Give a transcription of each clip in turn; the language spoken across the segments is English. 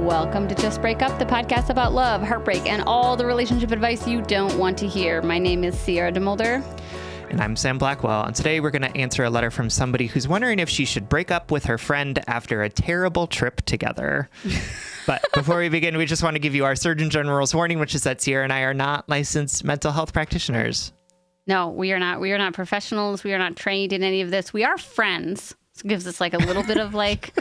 Welcome to Just Break Up, the podcast about love, heartbreak, and all the relationship advice you don't want to hear. My name is Sierra DeMulder. And I'm Sam Blackwell, and today we're going to answer a letter from somebody who's wondering if she should break up with her friend after a terrible trip together. But before we begin, we just want to give you our Surgeon General's warning, which is that Sierra and I are not licensed mental health practitioners. No, we are not. We are not professionals. We are not trained in any of this. We are friends. So it gives us like a little bit of like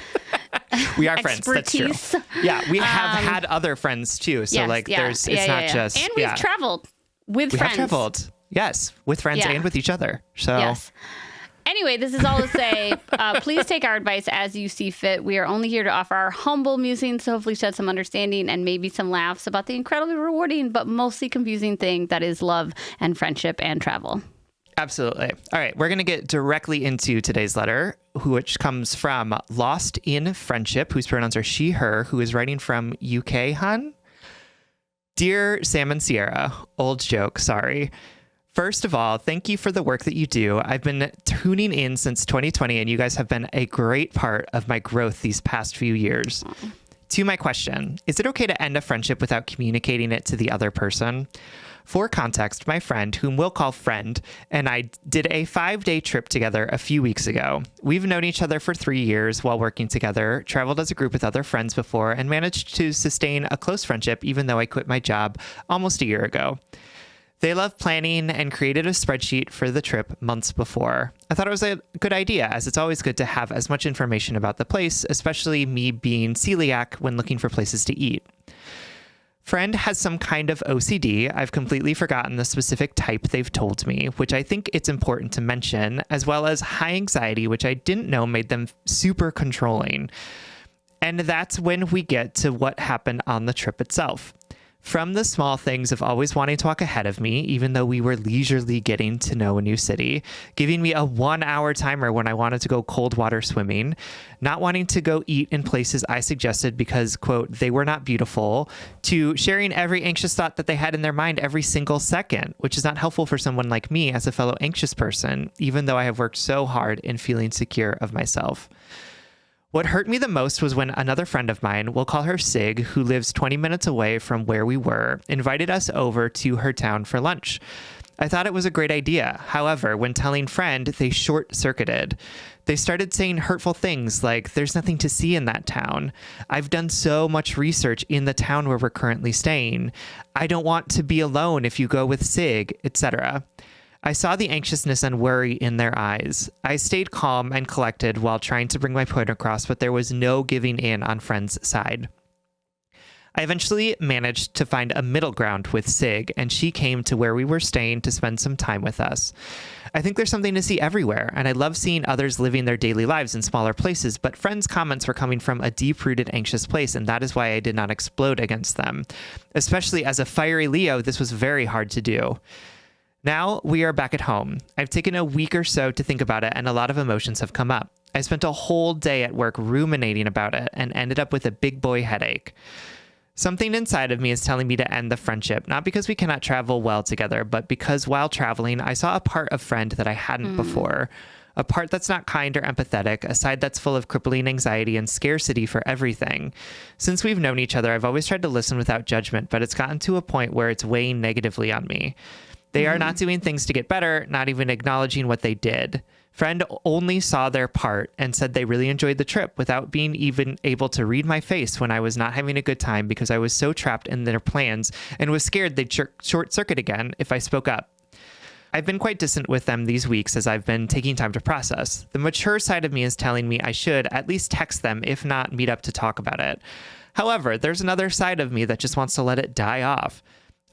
we are friends. That's true. Yeah, we have had other friends too. So it's not just. And we've traveled with friends. We have traveled. Yes, with friends and with each other. So yes. Anyway, this is all to say, please take our advice as you see fit. We are only here to offer our humble musings to hopefully shed some understanding and maybe some laughs about the incredibly rewarding but mostly confusing thing that is love and friendship and travel. Absolutely. All right, we're going to get directly into today's letter, which comes from Lost in Friendship, whose pronouns are she, her, who is writing from UK, hun. Dear Sam and Sierra, old joke, sorry. First of all, thank you for the work that you do. I've been tuning in since 2020, and you guys have been a great part of my growth these past few years. To my question, is it okay to end a friendship without communicating it to the other person? For context, my friend, whom we'll call friend, and I did a 5-day trip together a few weeks ago. We've known each other for 3 years while working together, traveled as a group with other friends before, and managed to sustain a close friendship even though I quit my job almost a year ago. They love planning and created a spreadsheet for the trip months before. I thought it was a good idea, as it's always good to have as much information about the place, especially me being celiac when looking for places to eat. Friend has some kind of OCD. I've completely forgotten the specific type they've told me, which I think it's important to mention, as well as high anxiety, which I didn't know made them super controlling. And that's when we get to what happened on the trip itself. From the small things of always wanting to walk ahead of me, even though we were leisurely getting to know a new city, giving me a 1-hour timer when I wanted to go cold water swimming, not wanting to go eat in places I suggested because, quote, they were not beautiful, to sharing every anxious thought that they had in their mind every single second, which is not helpful for someone like me as a fellow anxious person, even though I have worked so hard in feeling secure of myself. What hurt me the most was when another friend of mine, we'll call her Sig, who lives 20 minutes away from where we were, invited us over to her town for lunch. I thought it was a great idea. However, when telling friend, they short-circuited. They started saying hurtful things like, there's nothing to see in that town. I've done so much research in the town where we're currently staying. I don't want to be alone if you go with Sig, etc. I saw the anxiousness and worry in their eyes. I stayed calm and collected while trying to bring my point across, but there was no giving in on friend's side. I eventually managed to find a middle ground with Sig, and she came to where we were staying to spend some time with us. I think there's something to see everywhere, and I love seeing others living their daily lives in smaller places, but friends' comments were coming from a deep-rooted anxious place, and that is why I did not explode against them. Especially as a fiery Leo, this was very hard to do. Now we are back at home. I've taken a week or so to think about it, and a lot of emotions have come up. I spent a whole day at work ruminating about it and ended up with a big boy headache. Something inside of me is telling me to end the friendship, not because we cannot travel well together, but because while traveling, I saw a part of friend that I hadn't before. A part that's not kind or empathetic, a side that's full of crippling anxiety and scarcity for everything. Since we've known each other, I've always tried to listen without judgment, but it's gotten to a point where it's weighing negatively on me. They are not doing things to get better, not even acknowledging what they did. Friend only saw their part and said they really enjoyed the trip without being even able to read my face when I was not having a good time because I was so trapped in their plans and was scared they'd short circuit again if I spoke up. I've been quite distant with them these weeks as I've been taking time to process. The mature side of me is telling me I should at least text them, if not meet up to talk about it. However, there's another side of me that just wants to let it die off.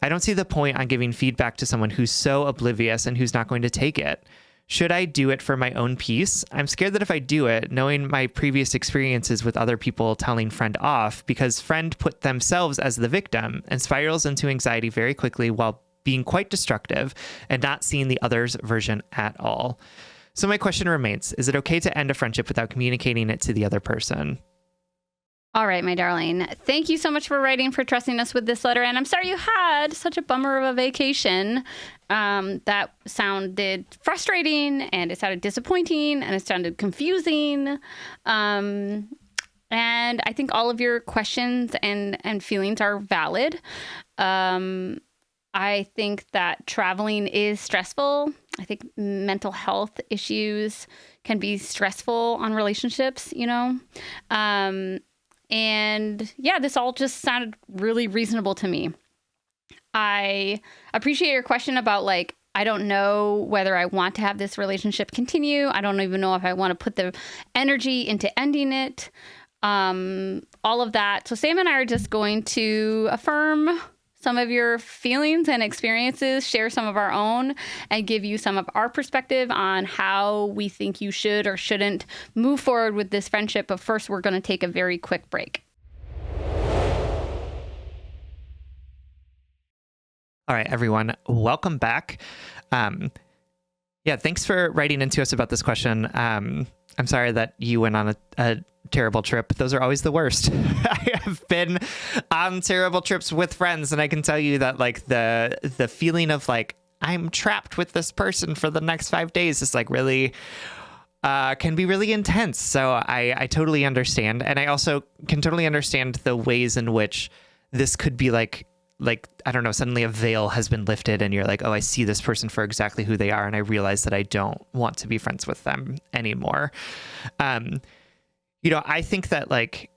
I don't see the point on giving feedback to someone who's so oblivious and who's not going to take it. Should I do it for my own peace? I'm scared that if I do it, knowing my previous experiences with other people telling friend off, because friend put themselves as the victim and spirals into anxiety very quickly while being quite destructive and not seeing the other's version at all. So my question remains, is it okay to end a friendship without communicating it to the other person? All right, my darling. Thank you so much for writing, for trusting us with this letter. And I'm sorry you had such a bummer of a vacation. That sounded frustrating, and it sounded disappointing, and it sounded confusing. And I think all of your questions and feelings are valid. I think that traveling is stressful. I think mental health issues can be stressful on relationships, you know? And yeah, this all just sounded really reasonable to me. I appreciate your question about like, I don't know whether I want to have this relationship continue. I don't even know if I want to put the energy into ending it. All of that. So Sam and I are just going to affirm some of your feelings and experiences, share some of our own, and give you some of our perspective on how we think you should or shouldn't move forward with this friendship. But first, we're going to take a very quick break. All right, everyone, welcome back. Yeah, thanks for writing into us about this question. I'm sorry that you went on a terrible trip. Those are always the worst. I have been on terrible trips with friends, and I can tell you that like the feeling of like I'm trapped with this person for the next 5 days is like really can be really intense. So I totally understand, and I also can totally understand the ways in which this could be like I don't know, suddenly a veil has been lifted and you're like, oh, I see this person for exactly who they are, and I realize that I don't want to be friends with them anymore. I think that like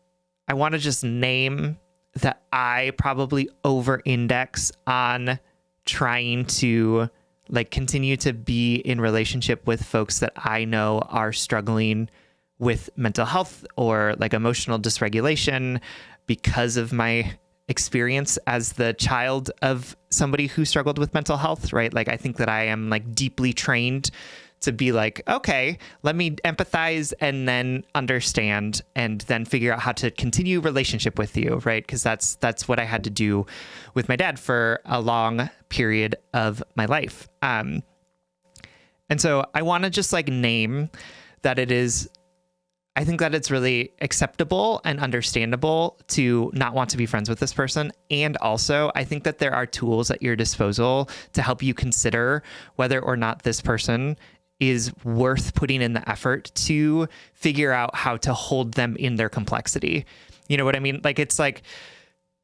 I want to just name that I probably over-index on trying to like continue to be in relationship with folks that I know are struggling with mental health or like emotional dysregulation because of my experience as the child of somebody who struggled with mental health, right? Like, I think that I am like deeply trained to be like, okay, let me empathize and then understand and then figure out how to continue relationship with you, right? Because that's what I had to do with my dad for a long period of my life. And so I want to just like name that I think that it's really acceptable and understandable to not want to be friends with this person. And also, I think that there are tools at your disposal to help you consider whether or not this person is worth putting in the effort to figure out how to hold them in their complexity. You know what I mean? Like, it's like,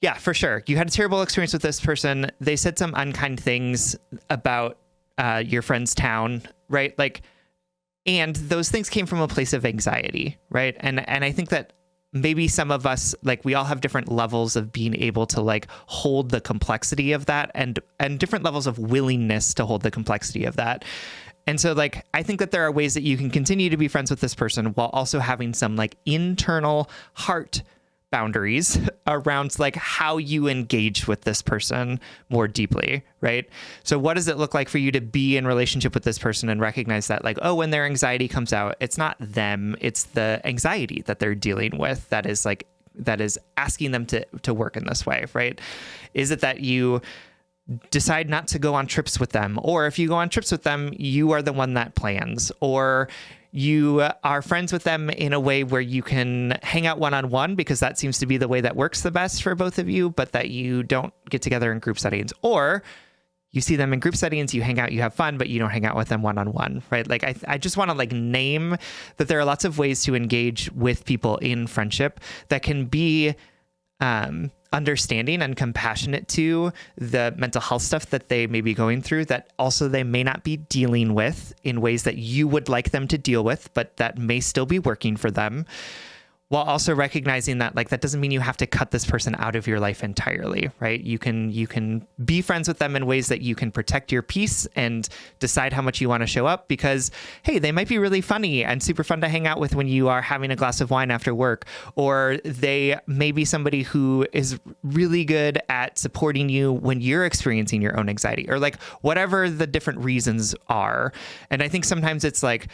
yeah, for sure. You had a terrible experience with this person. They said some unkind things about your friend's town, right? Like, and those things came from a place of anxiety, right? And I think that maybe some of us, like, we all have different levels of being able to like hold the complexity of that and different levels of willingness to hold the complexity of that. And so like, I think that there are ways that you can continue to be friends with this person while also having some like internal heart boundaries around like how you engage with this person more deeply, right? So what does it look like for you to be in relationship with this person and recognize that like, oh, when their anxiety comes out, it's not them, it's the anxiety that they're dealing with that is asking them to work in this way, right? Is it that you decide not to go on trips with them, or if you go on trips with them, you are the one that plans, or you are friends with them in a way where you can hang out one-on-one because that seems to be the way that works the best for both of you, but that you don't get together in group settings, or you see them in group settings, you hang out, you have fun, but you don't hang out with them one-on-one, right? Like, I just want to like name that there are lots of ways to engage with people in friendship that can be understanding and compassionate to the mental health stuff that they may be going through, that also they may not be dealing with in ways that you would like them to deal with, but that may still be working for them, while also recognizing that like that doesn't mean you have to cut this person out of your life entirely, right? You can be friends with them in ways that you can protect your peace and decide how much you want to show up, because hey, they might be really funny and super fun to hang out with when you are having a glass of wine after work, or they may be somebody who is really good at supporting you when you're experiencing your own anxiety, or like whatever the different reasons are. And I think sometimes it's like,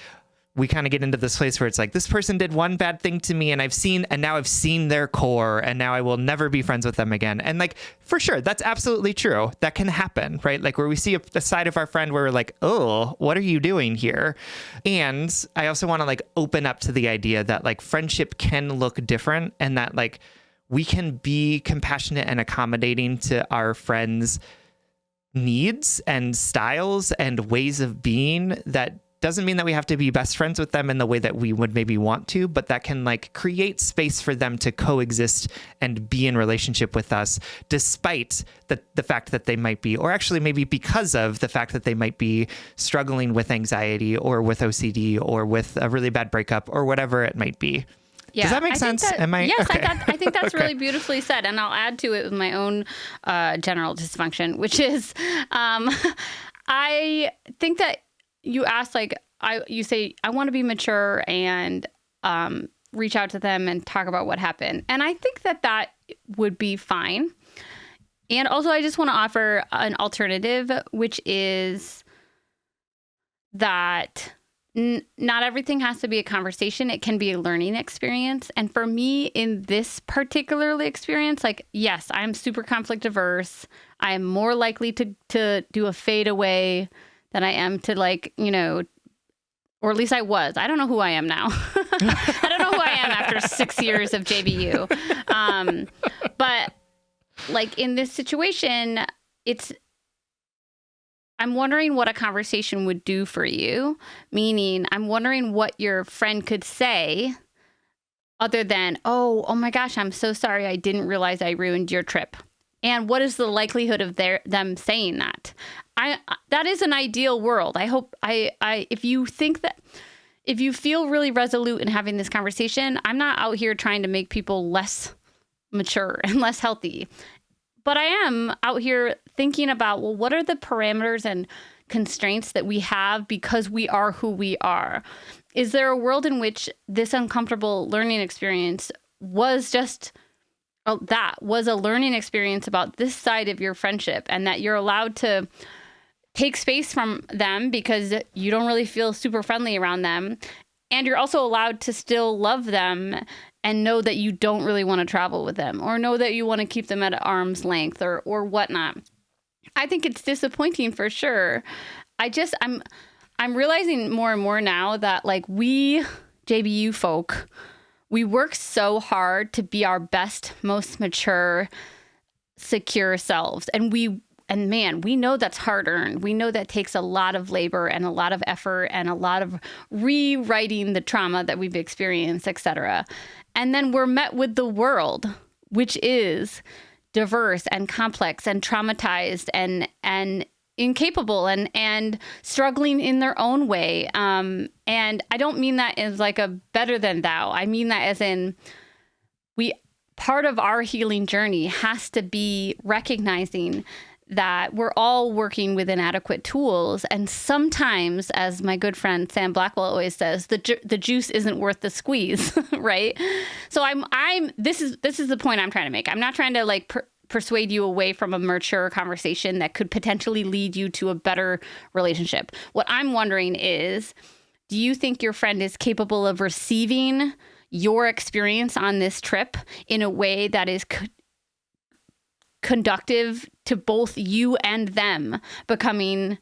we kind of get into this place where it's like, this person did one bad thing to me and now I've seen their core and now I will never be friends with them again. And like, for sure, that's absolutely true. That can happen, right? Like where we see a side of our friend where we're like, oh, what are you doing here? And I also want to like open up to the idea that like friendship can look different, and that like we can be compassionate and accommodating to our friends' needs and styles and ways of being that doesn't mean that we have to be best friends with them in the way that we would maybe want to, but that can like create space for them to coexist and be in relationship with us, despite the fact that they might be, or actually maybe because of the fact that they might be struggling with anxiety or with OCD or with a really bad breakup or whatever it might be. Yeah, does that make sense? Yes, okay. I think that's Okay. really beautifully said. And I'll add to it with my own general dysfunction, which is I think that you asked, like, you say, I want to be mature and reach out to them and talk about what happened. And I think that would be fine. And also, I just want to offer an alternative, which is that not everything has to be a conversation. It can be a learning experience. And for me, in this particularly experience, like, yes, I'm super conflict averse. I'm more likely to do a fade away than I am to, like, you know, or at least I was. I don't know who I am now. I don't know who I am after 6 years of JBU. But like in this situation, I'm wondering what a conversation would do for you, meaning I'm wondering what your friend could say other than, oh my gosh, I'm so sorry. I didn't realize I ruined your trip. And what is the likelihood of them saying that? That is an ideal world. I hope if you feel really resolute in having this conversation, I'm not out here trying to make people less mature and less healthy. But I am out here thinking about, well, what are the parameters and constraints that we have because we are who we are? Is there a world in which this uncomfortable learning experience was just that was a learning experience about this side of your friendship, and that you're allowed to take space from them because you don't really feel super friendly around them, and you're also allowed to still love them and know that you don't really want to travel with them, or know that you want to keep them at arm's length or whatnot. I think it's disappointing for sure. I'm realizing more and more now that, like, we JBU folk, we work so hard to be our best, most mature, secure selves. And man, we know that's hard earned. We know that takes a lot of labor and a lot of effort and a lot of rewriting the trauma that we've experienced, etc. And then we're met with the world, which is diverse and complex and traumatized and incapable and struggling in their own way. And I don't mean that as like a better than thou. I mean that as in part of our healing journey has to be recognizing that we're all working with inadequate tools. And sometimes, as my good friend Sam Blackwell always says, the juice isn't worth the squeeze, right? So this is the point I'm trying to make. I'm not trying to like persuade you away from a mature conversation that could potentially lead you to a better relationship. What I'm wondering is, do you think your friend is capable of receiving your experience on this trip in a way that is conductive to both you and them becoming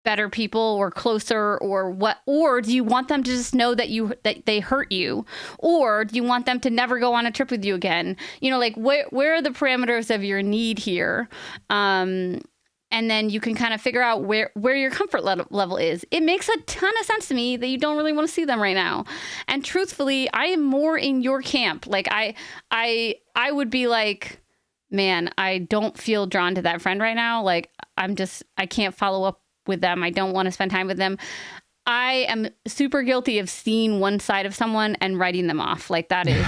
better people or closer, or what? Or do you want them to just know that they hurt you? Or do you want them to never go on a trip with you again? You know, like where are the parameters of your need here? And then you can kind of figure out where your comfort level is. It makes a ton of sense to me that you don't really want to see them right now. And truthfully, I am more in your camp. Like I would be like, man, I don't feel drawn to that friend right now. Like I can't follow up with them. I don't want to spend time with them. I am super guilty of seeing one side of someone and writing them off. Like that is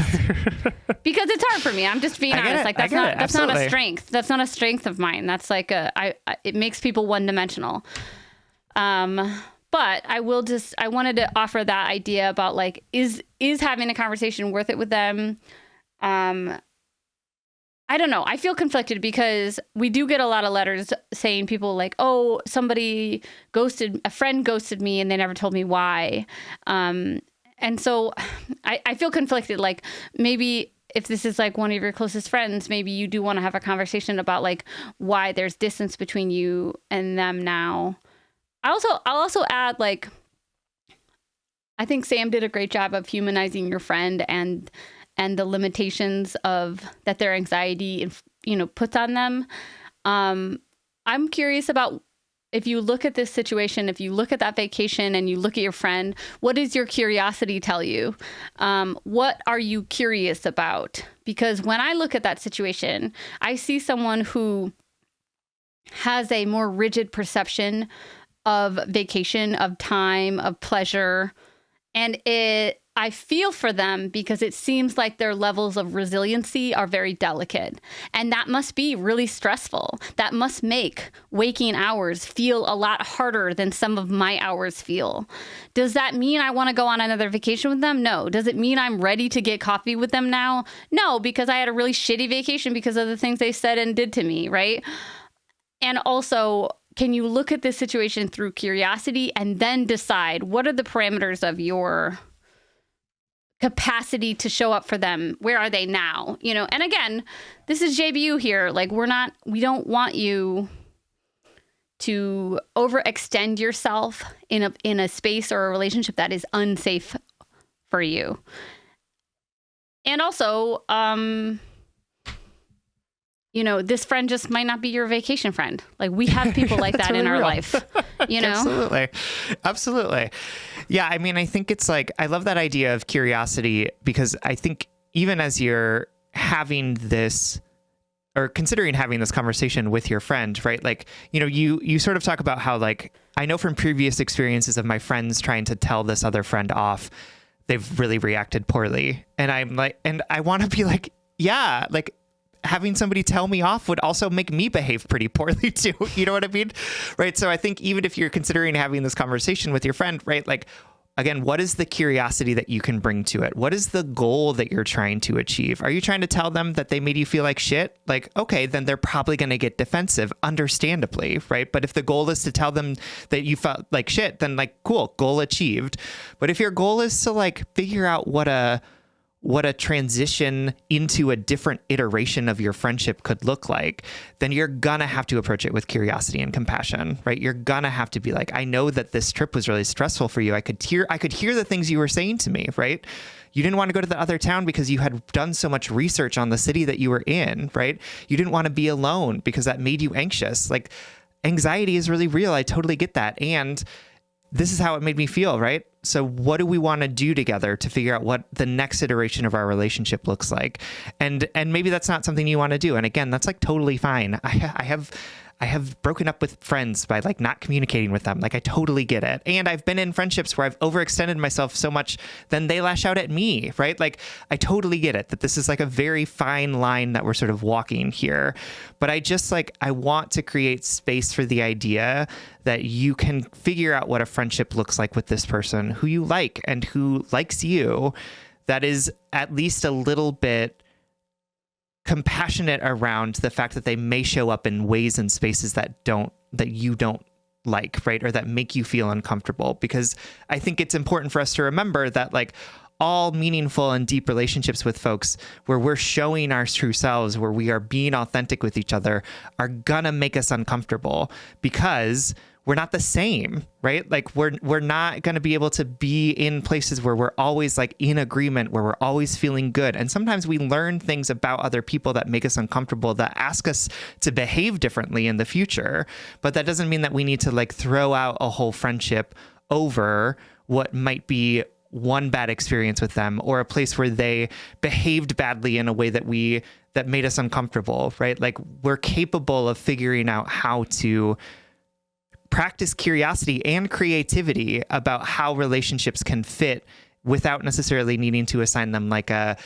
because it's hard for me. I'm just being honest. Like that's not a strength. That's not a strength of mine. That's like it makes people one dimensional. But I wanted to offer that idea about like, is having a conversation worth it with them? I don't know. I feel conflicted because we do get a lot of letters saying people like, oh, a friend ghosted me and they never told me why. And so I feel conflicted. Like maybe if this is like one of your closest friends, maybe you do want to have a conversation about like why there's distance between you and them now. I'll also add, like, I think Sam did a great job of humanizing your friend and the limitations of that their anxiety, puts on them. I'm curious about if you look at this situation, if you look at that vacation and you look at your friend, what does your curiosity tell you? What are you curious about? Because when I look at that situation, I see someone who has a more rigid perception of vacation, of time, of pleasure. And I feel for them because it seems like their levels of resiliency are very delicate. And that must be really stressful. That must make waking hours feel a lot harder than some of my hours feel. Does that mean I want to go on another vacation with them? No. Does it mean I'm ready to get coffee with them now? No, because I had a really shitty vacation because of the things they said and did to me, right? And also, can you look at this situation through curiosity and then decide what are the parameters of your capacity to show up for them? Where are they now? You know, and again, this is JBU here. Like, we don't want you to overextend yourself in a space or a relationship that is unsafe for you. And also, you know, this friend just might not be your vacation friend. Like, we have people like that in our life, you know? Absolutely. Absolutely. Yeah. I mean, I think it's like, I love that idea of curiosity, because I think even as you're having this or considering having this conversation with your friend, right? Like, you know, you sort of talk about how, like, I know from previous experiences of my friends trying to tell this other friend off, they've really reacted poorly. And I'm like, and I want to be like, yeah, like, having somebody tell me off would also make me behave pretty poorly too. You know what I mean? Right. So I think even if you're considering having this conversation with your friend, right? Like, again, what is the curiosity that you can bring to it? What is the goal that you're trying to achieve? Are you trying to tell them that they made you feel like shit? Like, okay, then they're probably going to get defensive, understandably, right? But if the goal is to tell them that you felt like shit, then, like, cool, goal achieved. But if your goal is to, like, figure out what a transition into a different iteration of your friendship could look like, then you're gonna have to approach it with curiosity and compassion, right? You're gonna have to be like, I know that this trip was really stressful for you. I could hear the things you were saying to me, right? You didn't want to go to the other town because you had done so much research on the city that you were in, right? You didn't want to be alone because that made you anxious. Like, anxiety is really real. I totally get that. And this is how it made me feel, right? So what do we want to do together to figure out what the next iteration of our relationship looks like? And maybe that's not something you want to do. And again, that's, like, totally fine. I have broken up with friends by, like, not communicating with them. Like, I totally get it. And I've been in friendships where I've overextended myself so much, then they lash out at me, right? Like, I totally get it that this is, like, a very fine line that we're sort of walking here. But I want to create space for the idea that you can figure out what a friendship looks like with this person who you like and who likes you, that is at least a little bit compassionate around the fact that they may show up in ways and spaces that you don't like, right? Or that make you feel uncomfortable. Because I think it's important for us to remember that, like, all meaningful and deep relationships with folks where we're showing our true selves, where we are being authentic with each other, are gonna make us uncomfortable because we're not the same, right? Like, we're not going to be able to be in places where we're always, like, in agreement, where we're always feeling good. And sometimes we learn things about other people that make us uncomfortable, that ask us to behave differently in the future. But that doesn't mean that we need to, like, throw out a whole friendship over what might be one bad experience with them, or a place where they behaved badly in a way that made us uncomfortable, right? Like, we're capable of figuring out how to practice curiosity and creativity about how relationships can fit without necessarily needing to assign them, like, a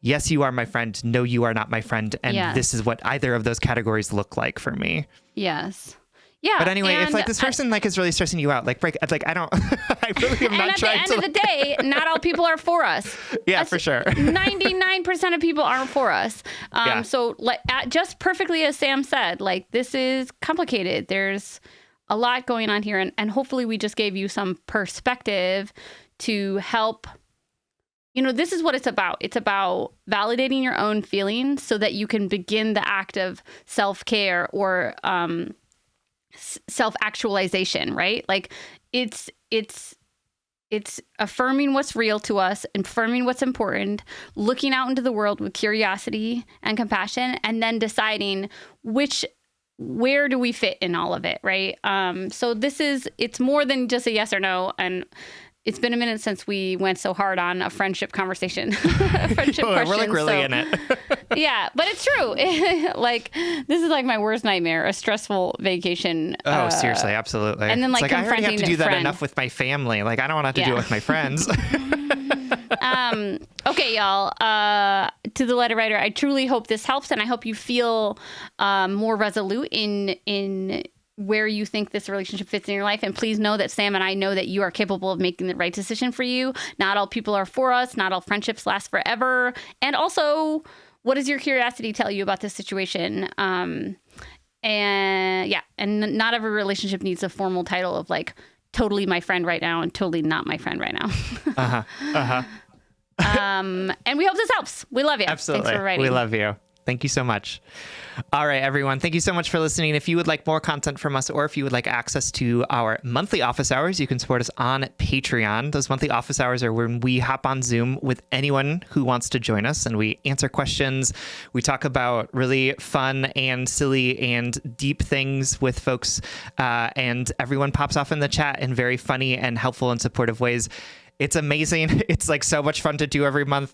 yes, you are my friend, no, you are not my friend, and this is what either of those categories look like for me. Yes. Yeah. But anyway, if, like, this person, like, is really stressing you out, like, I don't, I really am not trying to. And at the end of the day, not all people are for us. Yeah, for sure. 99% of people aren't for us. So, like, just perfectly as Sam said, like, this is complicated. There's a lot going on here, and hopefully we just gave you some perspective to help. You know, this is what it's about. It's about validating your own feelings so that you can begin the act of self-care or self-actualization, right? Like, it's affirming what's real to us, affirming what's important, looking out into the world with curiosity and compassion, and then deciding which where do we fit in all of it, right? So it's more than just a yes or no. And it's been a minute since we went so hard on a friendship conversation, friendship question. We're like really in it. Yeah, but it's true. Like, this is like my worst nightmare, a stressful vacation. Oh, seriously, absolutely. And then like it's like I already have to do that friend. enough with my family. Like, I don't want to have to do it with my friends. Okay, y'all. To the letter writer, I truly hope this helps, and I hope you feel more resolute in where you think this relationship fits in your life. And please know that Sam and I know that you are capable of making the right decision for you. Not all people are for us. Not all friendships last forever. And also, what does your curiosity tell you about this situation? And not every relationship needs a formal title of like totally my friend right now and totally not my friend right now. And we hope this helps. We love you. Absolutely. Thanks for writing. We love you. Thank you so much. All right, everyone. Thank you so much for listening. If you would like more content from us, or if you would like access to our monthly office hours, you can support us on Patreon. Those monthly office hours are when we hop on Zoom with anyone who wants to join us, and we answer questions. We talk about really fun and silly and deep things with folks, and everyone pops off in the chat in very funny and helpful and supportive ways. It's amazing. It's like so much fun to do every month.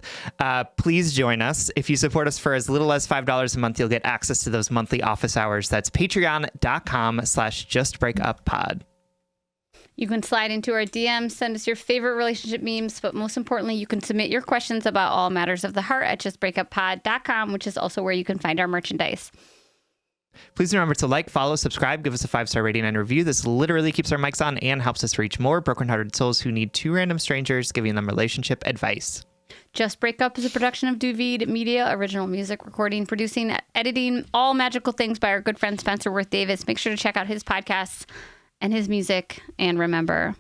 Please join us. If you support us for as little as $5 a month, you'll get access to those monthly office hours. That's patreon.com/justbreakuppod. You can slide into our DMs, send us your favorite relationship memes, but most importantly, you can submit your questions about all matters of the heart at justbreakuppod.com, which is also where you can find our merchandise. Please remember to like, follow, subscribe, give us a 5-star rating and review. This literally keeps our mics on and helps us reach more broken-hearted souls who need two random strangers giving them relationship advice. Just Break Up is a production of Duvid Media, original music, recording, producing, editing, all magical things by our good friend Spencer Worth Davis. Make sure to check out his podcasts and his music. And remember,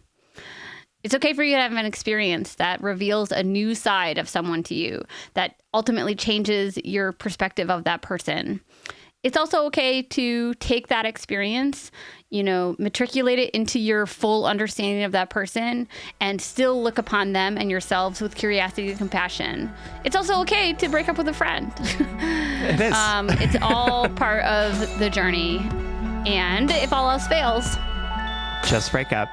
it's okay for you to have an experience that reveals a new side of someone to you that ultimately changes your perspective of that person. It's also okay to take that experience, matriculate it into your full understanding of that person and still look upon them and yourselves with curiosity and compassion. It's also okay to break up with a friend. It is. It's all part of the journey. And if all else fails, just break up.